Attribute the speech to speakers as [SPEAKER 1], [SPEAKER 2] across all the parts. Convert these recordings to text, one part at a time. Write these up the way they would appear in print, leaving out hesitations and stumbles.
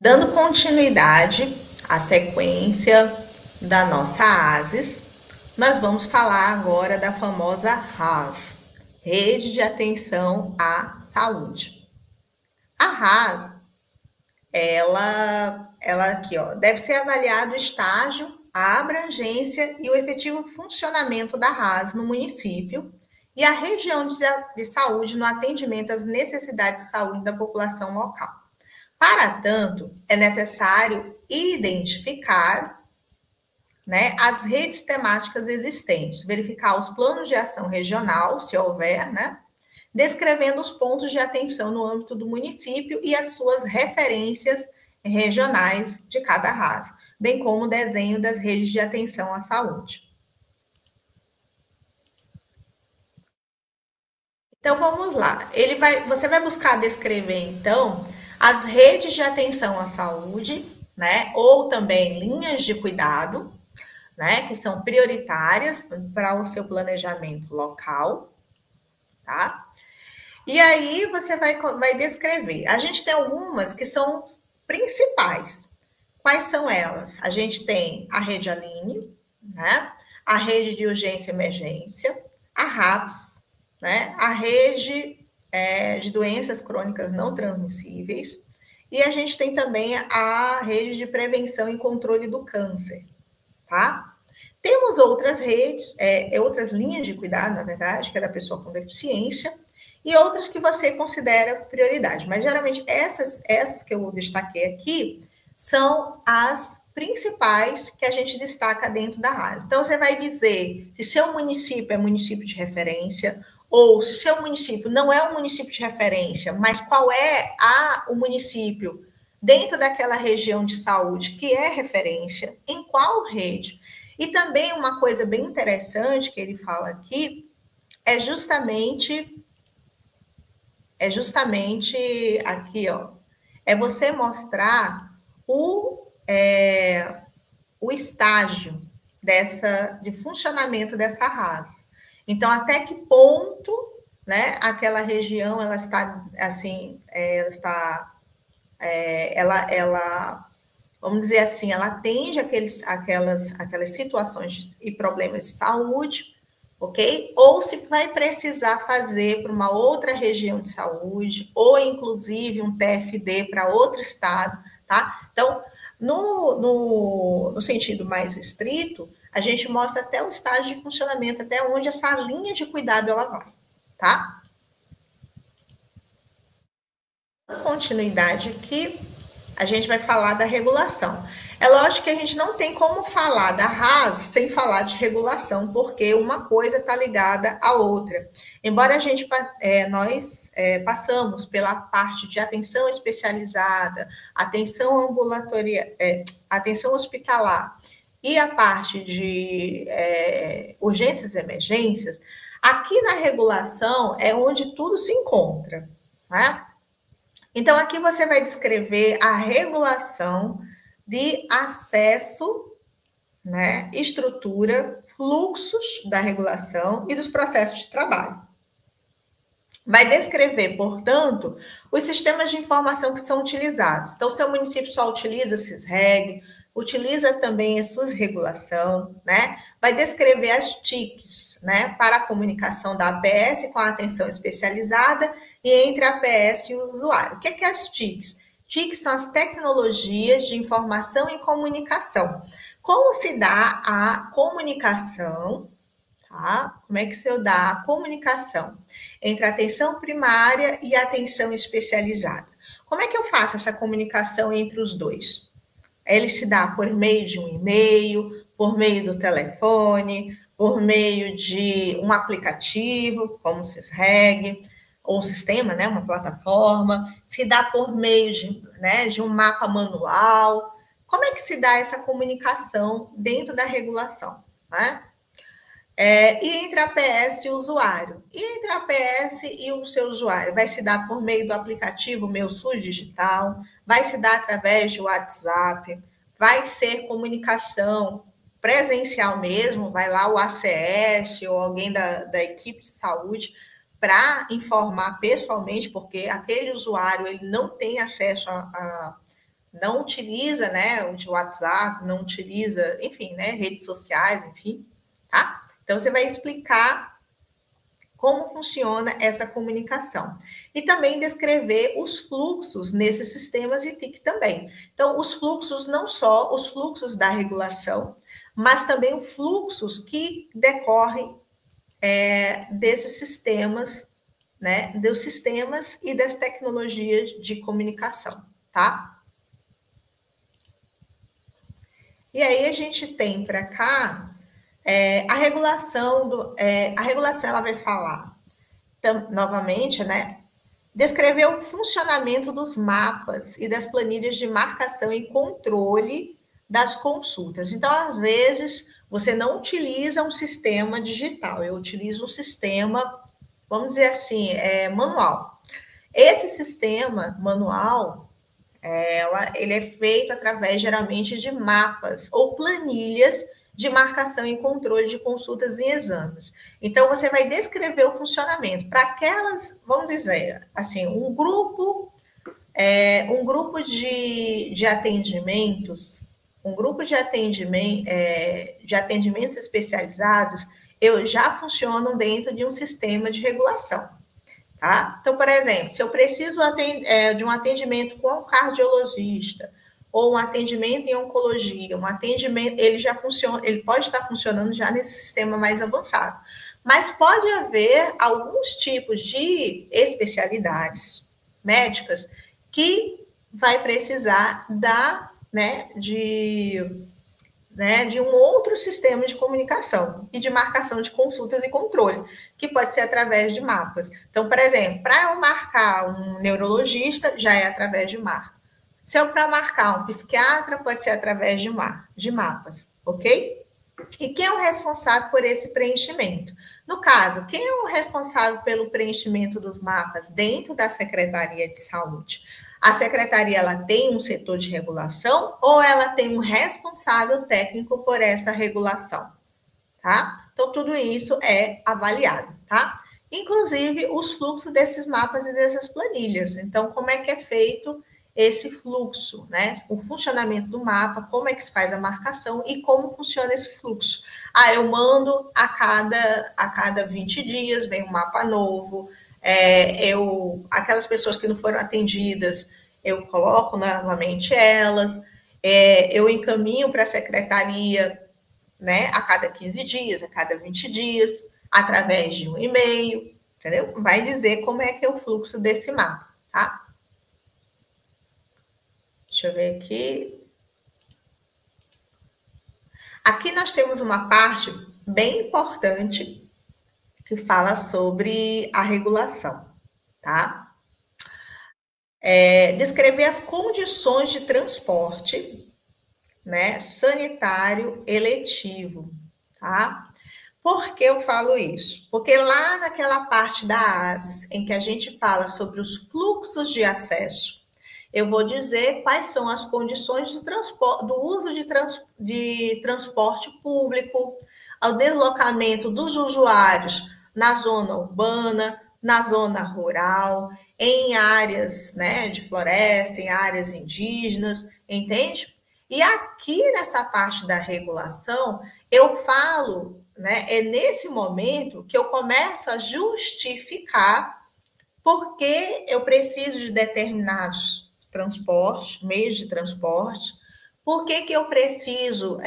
[SPEAKER 1] Dando continuidade à sequência da nossa ASES, nós vamos falar agora da famosa RAS, Rede de Atenção à Saúde. A RAS, ela aqui, ó, deve ser avaliado o estágio, a abrangência e o efetivo funcionamento da RAS no município e a região de saúde no atendimento às necessidades de saúde da população local. Para tanto, é necessário identificar, né, as redes temáticas existentes, verificar os planos de ação regional, se houver, né, descrevendo os pontos de atenção no âmbito do município e as suas referências regionais de cada RAS, bem como o desenho das redes de atenção à saúde. Então, vamos lá. Você vai buscar descrever, então, as redes de atenção à saúde, né, ou também linhas de cuidado, né, que são prioritárias para o seu planejamento local, tá? E aí você vai descrever. A gente tem algumas que são principais. Quais são elas? A gente tem a rede Aline, né? A rede de urgência e emergência, a RAPS, né? A rede de doenças crônicas não transmissíveis, e a gente tem também a rede de prevenção e controle do câncer, tá? Temos outras redes, outras linhas de cuidado, na verdade, que é da pessoa com deficiência, e outras que você considera prioridade. Mas, geralmente, essas que eu destaquei aqui são as principais que a gente destaca dentro da RAS. Então, você vai dizer se seu município é município de referência, ou se seu município não é um município de referência, mas qual é o município dentro daquela região de saúde que é referência, em qual rede. E também uma coisa bem interessante que ele fala aqui é justamente aqui, ó, é você mostrar o estágio de funcionamento dessa RAS. Então, até que ponto, né, aquela região ela está assim, vamos dizer assim, ela atende aquelas situações e problemas de saúde, ok? Ou se vai precisar fazer para uma outra região de saúde, ou inclusive um TFD para outro estado, tá? Então, no sentido mais estrito, a gente mostra até o estágio de funcionamento, até onde essa linha de cuidado ela vai, tá? Continuidade aqui, a gente vai falar da regulação. É lógico que a gente não tem como falar da RAS sem falar de regulação, porque uma coisa está ligada à outra. Embora nós passamos pela parte de atenção especializada, atenção ambulatorial, atenção hospitalar e a parte de urgências e emergências, aqui na regulação é onde tudo se encontra, né? Então, aqui você vai descrever a regulação de acesso, né, estrutura, fluxos da regulação e dos processos de trabalho. Vai descrever, portanto, os sistemas de informação que são utilizados. Então, seu município só utiliza o SISREG, utiliza também a SUS-regulação, né? Vai descrever as TICs, né, para a comunicação da APS com a atenção especializada e entre a APS e o usuário. O que é as TICs? TICs são as tecnologias de informação e comunicação. Como se dá a comunicação, tá? Como é que se dá a comunicação entre a atenção primária e a atenção especializada? Como é que eu faço essa comunicação entre os dois? Ele se dá por meio de um e-mail, por meio do telefone, por meio de um aplicativo, como o SISREG, ou um sistema, né, uma plataforma, se dá por meio de um mapa manual. Como é que se dá essa comunicação dentro da regulação, né? E entre a APS e o usuário? E entre a APS e o seu usuário? Vai se dar por meio do aplicativo Meu SUS Digital, vai se dar através de WhatsApp, vai ser comunicação presencial mesmo, vai lá o ACS ou alguém da equipe de saúde para informar pessoalmente, porque aquele usuário ele não tem acesso não utiliza, né, o WhatsApp, não utiliza, enfim, né, redes sociais, enfim, tá? Então, você vai explicar como funciona essa comunicação. E também descrever os fluxos nesses sistemas e TIC também. Então, os fluxos, não só os fluxos da regulação, mas também os fluxos que decorrem desses sistemas, né, dos sistemas e das tecnologias de comunicação, tá? E aí a gente tem para cá a regulação a regulação ela vai falar novamente, né? Descrever o funcionamento dos mapas e das planilhas de marcação e controle das consultas. Então, às vezes, você não utiliza um sistema digital, eu utilizo um sistema, vamos dizer assim, manual. Esse sistema manual, ele é feito através, geralmente, de mapas ou planilhas de marcação e controle de consultas e exames. Então, você vai descrever o funcionamento para aquelas, vamos dizer, assim, um grupo de atendimentos, de atendimentos especializados, já funcionam dentro de um sistema de regulação. Tá? Então, por exemplo, se eu preciso de um atendimento com um cardiologista, ou um atendimento em oncologia, um atendimento, ele já funciona, ele pode estar funcionando já nesse sistema mais avançado. Mas pode haver alguns tipos de especialidades médicas que vai precisar de um outro sistema de comunicação e de marcação de consultas e controle, que pode ser através de mapas. Então, por exemplo, para eu marcar um neurologista, já é através de mapa. Se eu para marcar um psiquiatra, pode ser através de mapas, ok? E quem é o responsável por esse preenchimento? No caso, quem é o responsável pelo preenchimento dos mapas dentro da Secretaria de Saúde? A secretaria ela tem um setor de regulação ou ela tem um responsável técnico por essa regulação, tá? Então, tudo isso é avaliado, tá? Inclusive, os fluxos desses mapas e dessas planilhas. Então, como é que é feito esse fluxo, né? O funcionamento do mapa, como é que se faz a marcação e como funciona esse fluxo. Eu mando a cada 20 dias, vem um mapa novo, aquelas pessoas que não foram atendidas, eu coloco novamente elas, eu encaminho para a secretaria, né, a cada 15 dias, a cada 20 dias, através de um e-mail, entendeu? Vai dizer como é que é o fluxo desse mapa, tá? Deixa eu ver aqui. Aqui nós temos uma parte bem importante que fala sobre a regulação, tá? Descrever as condições de transporte, né, sanitário eletivo, tá? Por que eu falo isso? Porque lá naquela parte da ASES, em que a gente fala sobre os fluxos de acesso, eu vou dizer quais são as condições de transporte, do uso de transporte público, ao deslocamento dos usuários na zona urbana, na zona rural, em áreas, né, de floresta, em áreas indígenas, entende? E aqui nessa parte da regulação, eu falo, né, é nesse momento que eu começo a justificar por que eu preciso de determinados transportes, meios de transporte, por que eu preciso,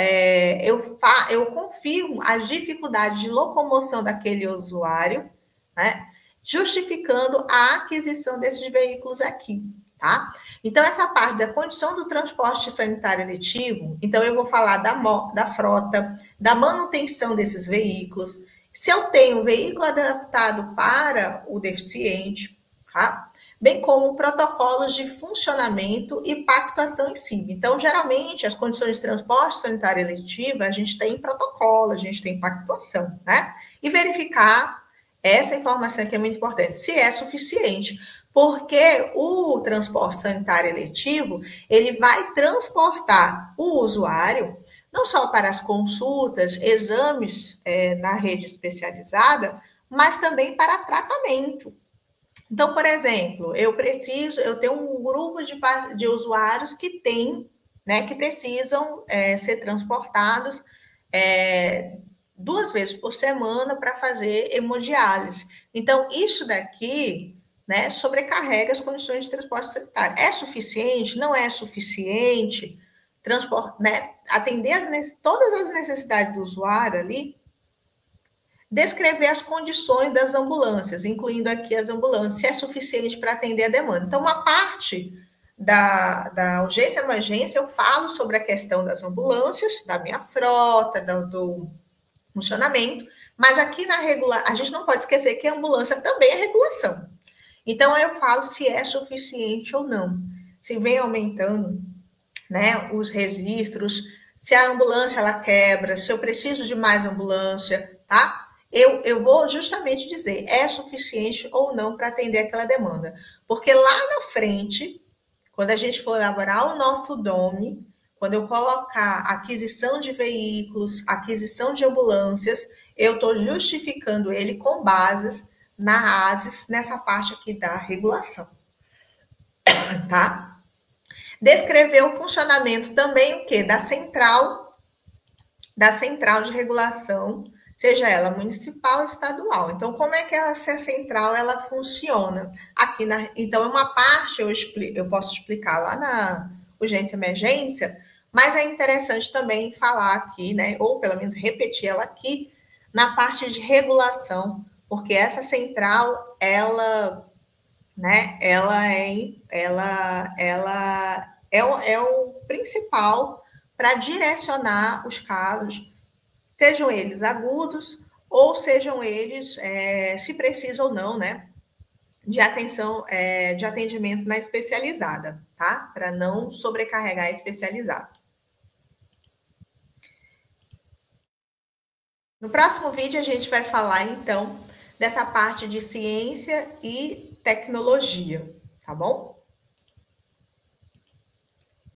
[SPEAKER 1] eu confirmo as dificuldades de locomoção daquele usuário, né, justificando a aquisição desses veículos aqui, tá? Então, essa parte da condição do transporte sanitário eletivo, então eu vou falar da frota, da manutenção desses veículos, se eu tenho um veículo adaptado para o deficiente, tá? Bem como protocolos de funcionamento e pactuação em si. Então, geralmente, as condições de transporte sanitário eletivo, a gente tem protocolo, a gente tem pactuação, né? E verificar essa informação que é muito importante, se é suficiente, porque o transporte sanitário eletivo, ele vai transportar o usuário não só para as consultas, exames na rede especializada, mas também para tratamento. Então, por exemplo, eu tenho um grupo de usuários que tem, né, que precisam ser transportados é, 2 vezes por semana para fazer hemodiálise. Então, isso daqui, né, sobrecarrega as condições de transporte sanitário. É suficiente? Não é suficiente? Transporte, né, atender todas as necessidades do usuário ali, descrever as condições das ambulâncias, incluindo aqui as ambulâncias, se é suficiente para atender a demanda. Então, uma parte da urgência e emergência, eu falo sobre a questão das ambulâncias, da minha frota, do funcionamento, mas aqui na a gente não pode esquecer que a ambulância também é regulação. Então, eu falo se é suficiente ou não. Se vem aumentando, né, os registros, se a ambulância ela quebra, se eu preciso de mais ambulância, tá? Eu vou justamente dizer, é suficiente ou não para atender aquela demanda. Porque lá na frente, quando a gente for elaborar o nosso DOME, quando eu colocar aquisição de veículos, aquisição de ambulâncias, eu estou justificando ele com bases na ASES, nessa parte aqui da regulação, tá? Descrever o funcionamento também o quê? Da central de regulação, seja ela municipal ou estadual. Então, como é que essa central ela funciona? Então, é uma parte eu posso explicar lá na urgência e emergência, mas é interessante também falar aqui, né? Ou pelo menos repetir ela aqui na parte de regulação, porque essa central ela, né? É o principal para direcionar os casos, sejam eles agudos ou sejam eles, se precisa ou não, né, de atenção, de atendimento na especializada, tá? Para não sobrecarregar a especializada. No próximo vídeo a gente vai falar, então, dessa parte de ciência e tecnologia, tá bom?